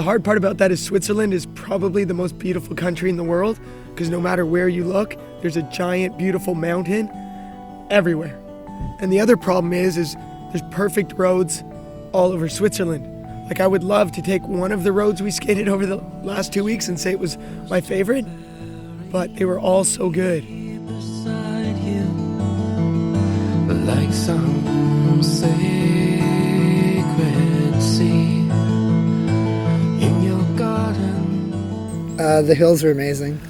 hard part about that is Switzerland is probably the most beautiful country in the world, because no matter where you look, there's a giant, beautiful mountain everywhere. And the other problem is there's perfect roads all over Switzerland. Like, I would love to take one of the roads we skated over the last 2 weeks and say it was my favorite, but they were all so good. Like some sacred seed in your garden. The hills were amazing.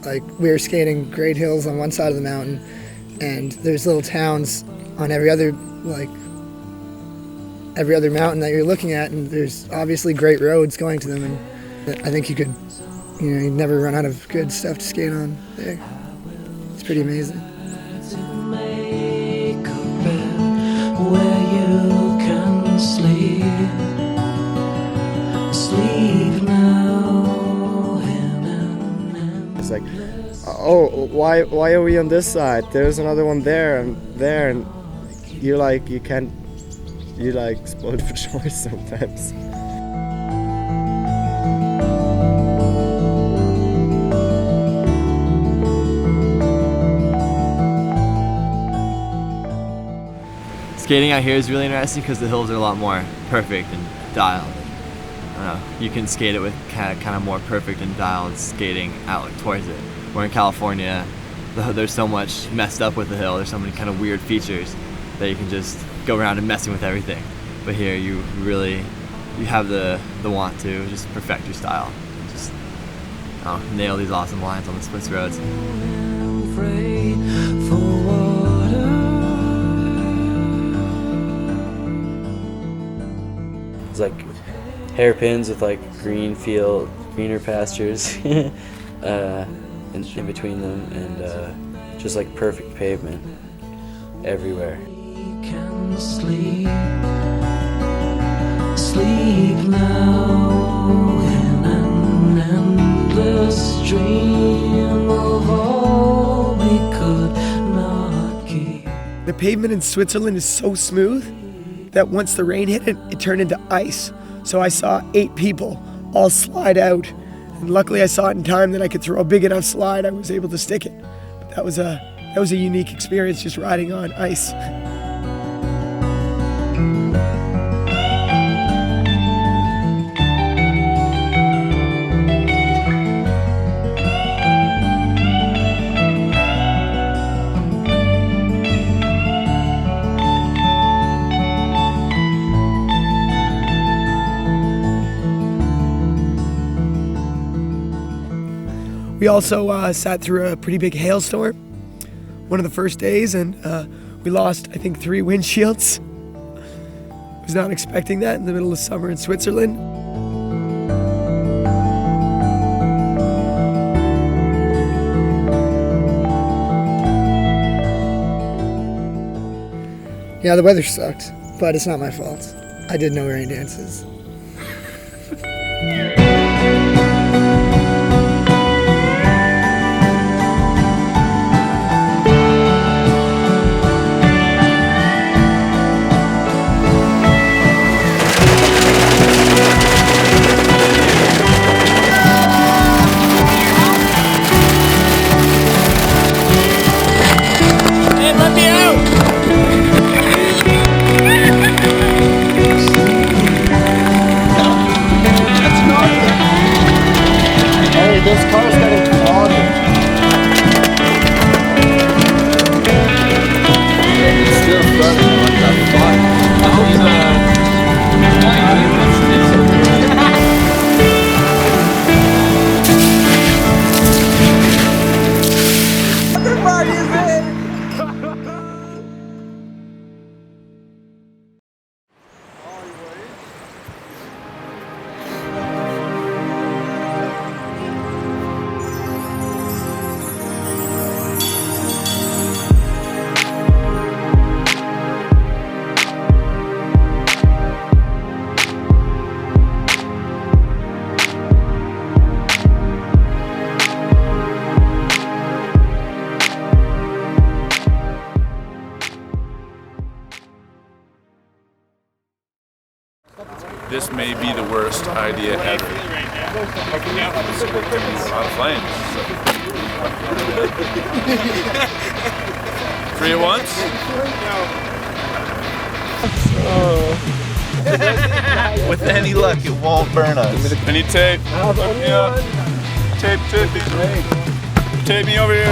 Like, we were skating great hills on one side of the mountain, and there's little towns on every other mountain that you're looking at, and there's obviously great roads going to them, and I think you'd never run out of good stuff to skate on there. It's pretty amazing. Where you can sleep now. It's like, oh, why are we on this side? There's another one there, and you're like, you explode for joy sometimes. Skating out here is really interesting because the hills are a lot more perfect and dialed. You can skate it with kind of more perfect and dialed skating out towards it. Where in California, there's so much messed up with the hill. There's so many kind of weird features that you can just go around and messing with everything. But here, you have the want to just perfect your style, and just nail these awesome lines on the Swiss roads. It's like hairpins with like greener pastures in between them, and just like perfect pavement everywhere. Sleep now in an endless dream of all we could not keep. The pavement in Switzerland is so smooth that once the rain hit it, it turned into ice. So I saw 8 people all slide out. And luckily I saw it in time that I could throw a big enough slide, I was able to stick it. But that was a unique experience, just riding on ice. We also sat through a pretty big hailstorm one of the first days, and we lost, I think, 3 windshields. I was not expecting that in the middle of summer in Switzerland. Yeah, the weather sucked, but it's not my fault. I did no rain dances. That's not this may be the worst idea ever. It's gonna be a lot of flames. So. 3 at once? With any luck, it won't burn us. I need tape. Hook me up. Tape me. Tape me over here.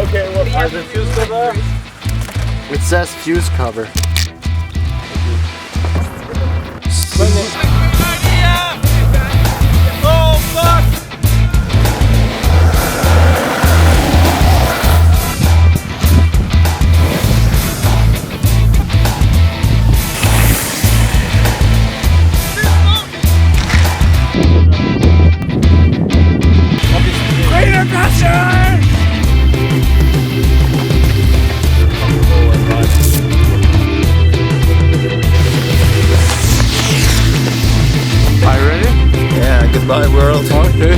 Okay, well, is it fuse cover? It says fuse cover. Oh, fuck! Greater pressure! Are you ready? Yeah, goodbye world. Okay.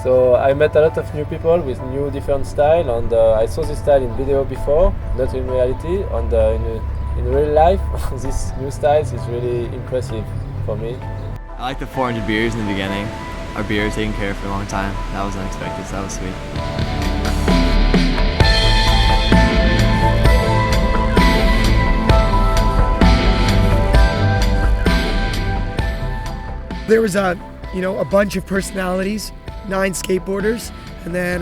So I met a lot of new people with new different style, and I saw this style in video before, not in reality, and in real life this new style is really impressive for me. I like the 400 beers in the beginning. Our beer taken care of for a long time. That was unexpected, so that was sweet. There was a bunch of personalities, 9 skateboarders, and then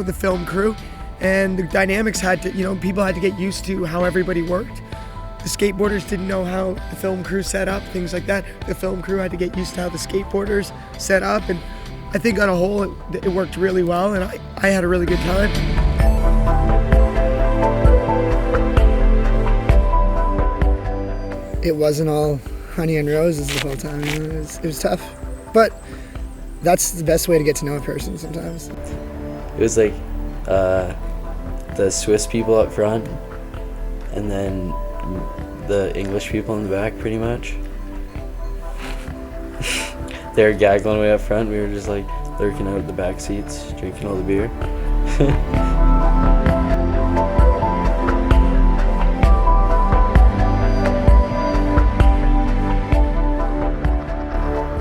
the film crew, and the dynamics had to, people had to get used to how everybody worked. The skateboarders didn't know how the film crew set up, things like that. The film crew had to get used to how the skateboarders set up, and I think on a whole it worked really well, and I had a really good time. It wasn't all honey and roses the whole time. It was tough, but that's the best way to get to know a person sometimes. It was like the Swiss people up front, and then the English people in the back, pretty much. They were gaggling way up front. We were just like lurking out the back seats, drinking all the beer.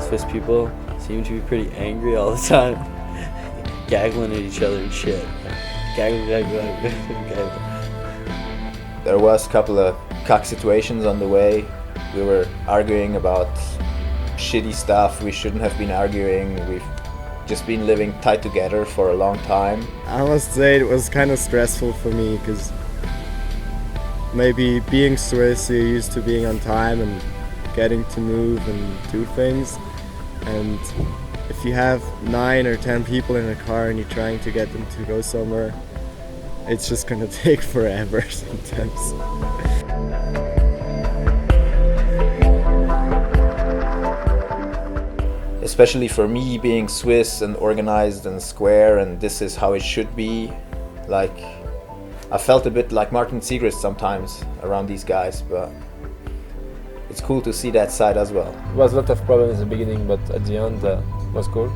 Swiss people seem to be pretty angry all the time, gaggling at each other and shit. Gaggling. There was a couple of cock situations on the way. We were arguing about shitty stuff we shouldn't have been arguing. We've just been living tight together for a long time. I must say it was kind of stressful for me because maybe being Swiss, you're used to being on time and getting to move and do things. And if you have 9 or 10 people in a car and you're trying to get them to go somewhere, it's just gonna take forever sometimes. Especially for me, being Swiss and organized and square, and this is how it should be. Like, I felt a bit like Martin Segrist sometimes around these guys, but it's cool to see that side as well. It was a lot of problems in the beginning, but at the end was cool.